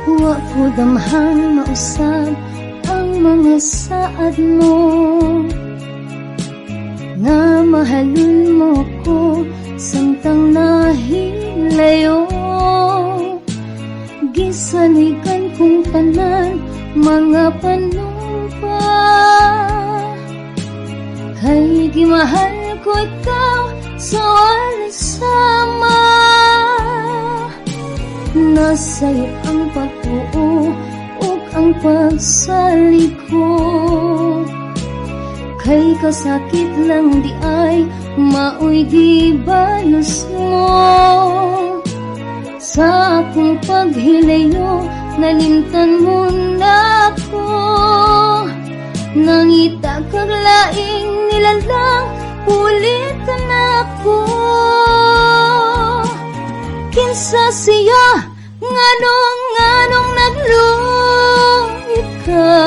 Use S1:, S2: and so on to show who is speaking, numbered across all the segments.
S1: Wa ko damhan mausab ang mga saad mo, nga mahalin mo ko samtang nahilayo. Gisaligan kong tanan mga panumpa, kay gimahal ko ikaw sa walang sama. Nasa'yo ang pagtuo ug ang pagsalikod, kay kasakit lang di ay maoy gibalos mo. Sa akong paghilayo nalimtan mo na ako, nangita kag laing nilalang ulitan ako. Kinsa siya nganong nagluhi ka,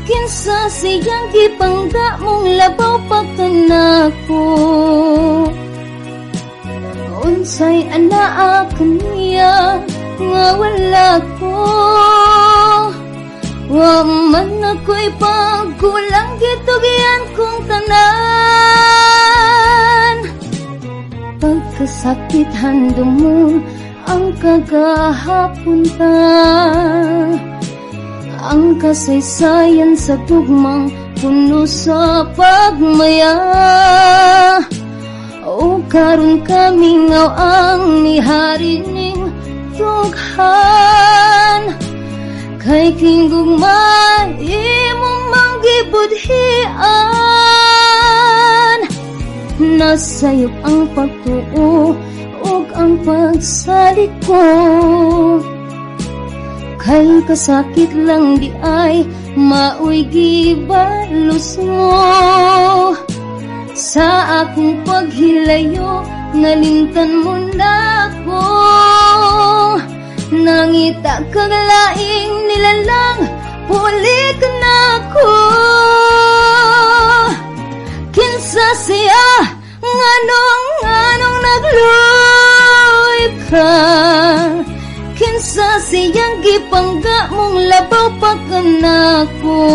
S1: kinsa siyang gipangga mong labaw pagkanako. Unsay anaa kaniya nga wala ko, wa man ako'y pagkulang gitugian kong tanan. Pagkasakit handom mo ang kagahapon ta, ang kasaysayan sa tugmang puno sa pagmaya. O karon kami ngaw ang nihari ning tughan, kay kinggugma imong manggibudhian. Nasayop ang pagtuo ug ang pagsalikod, kay kasakit lang di ay maoy gibalos mo. Sa akong paghilayo nalimtan mo na ako, nangita kag laing nilalang pulik na ako. Kinsa siya nganong nagluy ka, kinsa siyang gipangga mong labaw pagkanako.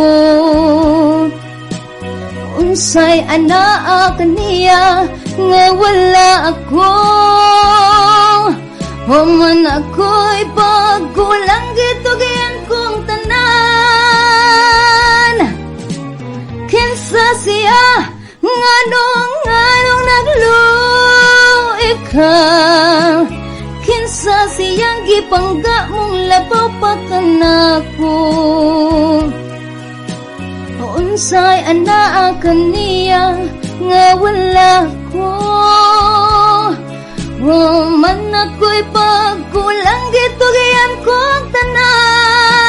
S1: Unsay anaa kaniya nga wala ako, o man ako'y pagkulang gitugian kong tanan. Kinsa siya nganong nagluhi ka, kinsa siyang gipangga mong labaw pagkanako. Unsay anaa kaniya nga wala ko, wa man ako'y pagkulang gitugian kong tanan.